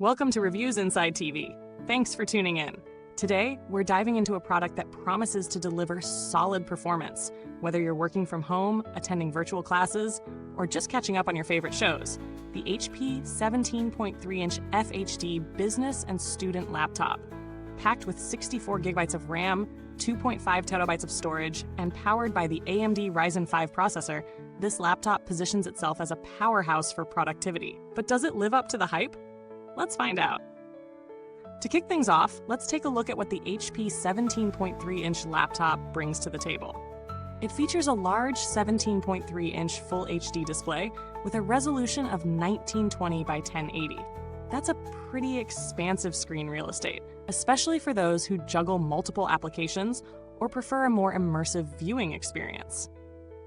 Welcome to Reviews Inside TV. Thanks for tuning in. Today, we're diving into a product that promises to deliver solid performance, whether you're working from home, attending virtual classes, or just catching up on your favorite shows. The HP 17.3-inch FHD Business and Student Laptop. Packed with 64 gigabytes of RAM, 2.5 terabytes of storage, and powered by the AMD Ryzen 5 processor, this laptop positions itself as a powerhouse for productivity. But does it live up to the hype? Let's find out. To kick things off, let's take a look at what the HP 17.3-inch laptop brings to the table. It features a large 17.3-inch Full HD display with a resolution of 1920 by 1080. That's a pretty expansive screen real estate, especially for those who juggle multiple applications or prefer a more immersive viewing experience.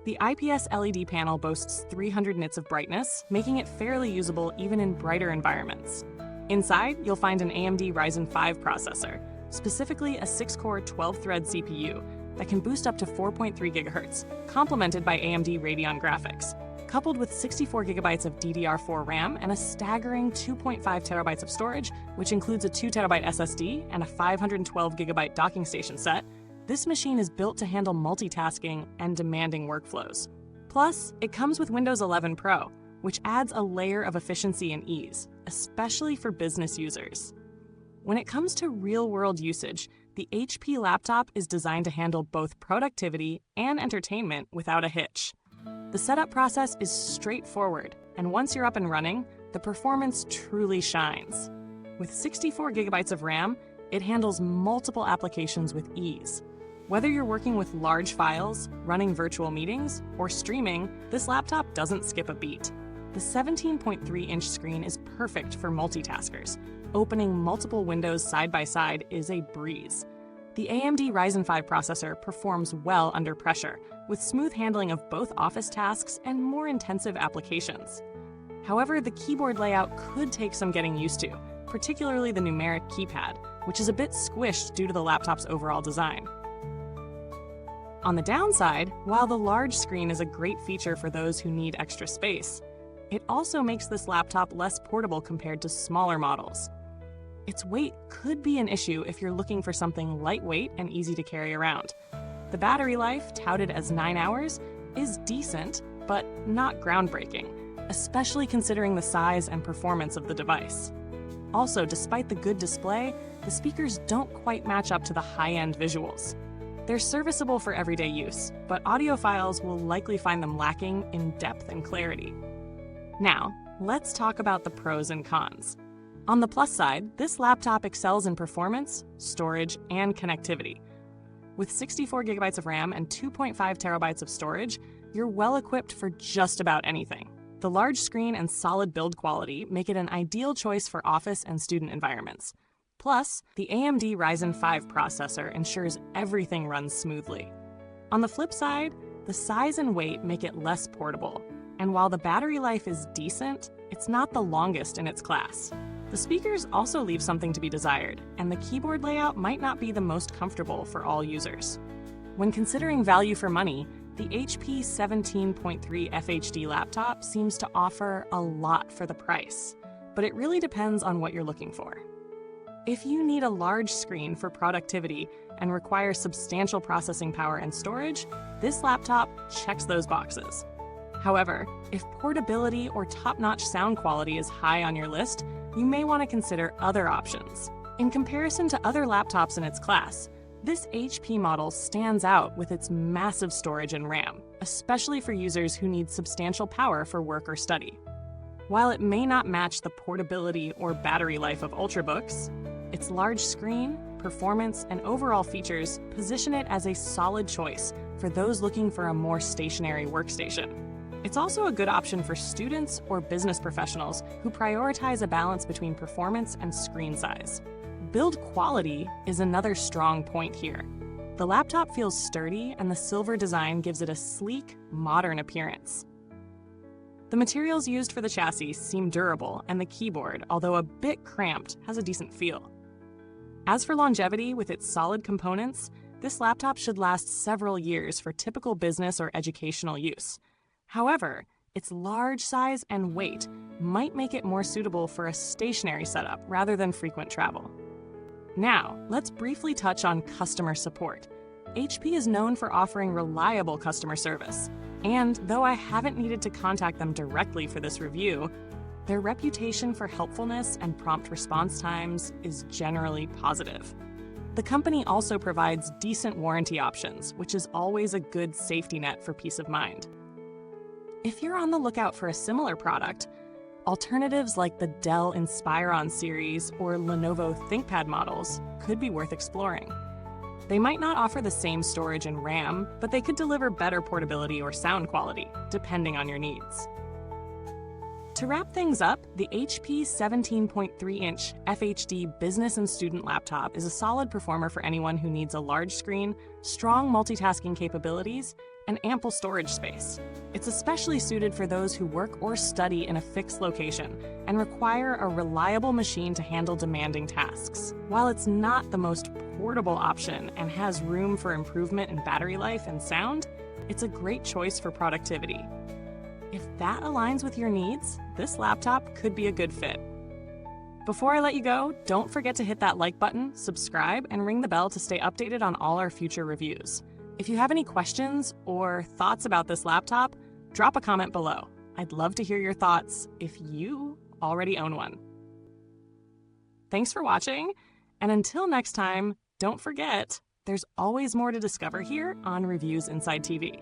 The IPS LED panel boasts 300 nits of brightness, making it fairly usable even in brighter environments. Inside, you'll find an AMD Ryzen 5 processor, specifically a 6-core 12-thread CPU that can boost up to 4.3 GHz, complemented by AMD Radeon graphics, coupled with 64 gigabytes of DDR4 RAM and a staggering 2.5 terabytes of storage, which includes a 2 terabyte SSD and a 512 gigabyte docking station set. This machine is built to handle multitasking and demanding workflows. Plus, it comes with Windows 11 Pro, which adds a layer of efficiency and ease, especially for business users. When it comes to real-world usage, the HP laptop is designed to handle both productivity and entertainment without a hitch. The setup process is straightforward, and once you're up and running, the performance truly shines. With 64 gigabytes of RAM, it handles multiple applications with ease. Whether you're working with large files, running virtual meetings, or streaming, this laptop doesn't skip a beat. The 17.3-inch screen is perfect for multitaskers. Opening multiple windows side by side is a breeze. The AMD Ryzen 5 processor performs well under pressure, with smooth handling of both office tasks and more intensive applications. However, the keyboard layout could take some getting used to, particularly the numeric keypad, which is a bit squished due to the laptop's overall design. On the downside, while the large screen is a great feature for those who need extra space, it also makes this laptop less portable compared to smaller models. Its weight could be an issue if you're looking for something lightweight and easy to carry around. The battery life, touted as 9 hours, is decent, but not groundbreaking, especially considering the size and performance of the device. Also, despite the good display, the speakers don't quite match up to the high-end visuals. They're serviceable for everyday use, but audiophiles will likely find them lacking in depth and clarity. Now, let's talk about the pros and cons. On the plus side, this laptop excels in performance, storage, and connectivity. With 64 gigabytes of RAM and 2.5 terabytes of storage, you're well equipped for just about anything. The large screen and solid build quality make it an ideal choice for office and student environments. Plus, the AMD Ryzen 5 processor ensures everything runs smoothly. On the flip side, the size and weight make it less portable. And while the battery life is decent, it's not the longest in its class. The speakers also leave something to be desired, and the keyboard layout might not be the most comfortable for all users. When considering value for money, the HP 17.3 FHD laptop seems to offer a lot for the price, but it really depends on what you're looking for. If you need a large screen for productivity and require substantial processing power and storage, this laptop checks those boxes. However, if portability or top-notch sound quality is high on your list, you may want to consider other options. In comparison to other laptops in its class, this HP model stands out with its massive storage and RAM, especially for users who need substantial power for work or study. While it may not match the portability or battery life of Ultrabooks, its large screen, performance, and overall features position it as a solid choice for those looking for a more stationary workstation. It's also a good option for students or business professionals who prioritize a balance between performance and screen size. Build quality is another strong point here. The laptop feels sturdy, and the silver design gives it a sleek, modern appearance. The materials used for the chassis seem durable, and the keyboard, although a bit cramped, has a decent feel. As for longevity with its solid components, this laptop should last several years for typical business or educational use. However, its large size and weight might make it more suitable for a stationary setup rather than frequent travel. Now, let's briefly touch on customer support. HP is known for offering reliable customer service, and though I haven't needed to contact them directly for this review, their reputation for helpfulness and prompt response times is generally positive. The company also provides decent warranty options, which is always a good safety net for peace of mind. If you're on the lookout for a similar product, alternatives like the Dell Inspiron series or Lenovo ThinkPad models could be worth exploring. They might not offer the same storage and RAM, but they could deliver better portability or sound quality, depending on your needs. To wrap things up, the HP 17.3-inch FHD Business and Student Laptop is a solid performer for anyone who needs a large screen, strong multitasking capabilities, and ample storage space. It's especially suited for those who work or study in a fixed location and require a reliable machine to handle demanding tasks. While it's not the most portable option and has room for improvement in battery life and sound, it's a great choice for productivity. If that aligns with your needs, this laptop could be a good fit. Before I let you go, don't forget to hit that like button, subscribe, and ring the bell to stay updated on all our future reviews. If you have any questions or thoughts about this laptop, drop a comment below. I'd love to hear your thoughts if you already own one. Thanks for watching, and until next time, don't forget, there's always more to discover here on Reviews Inside TV.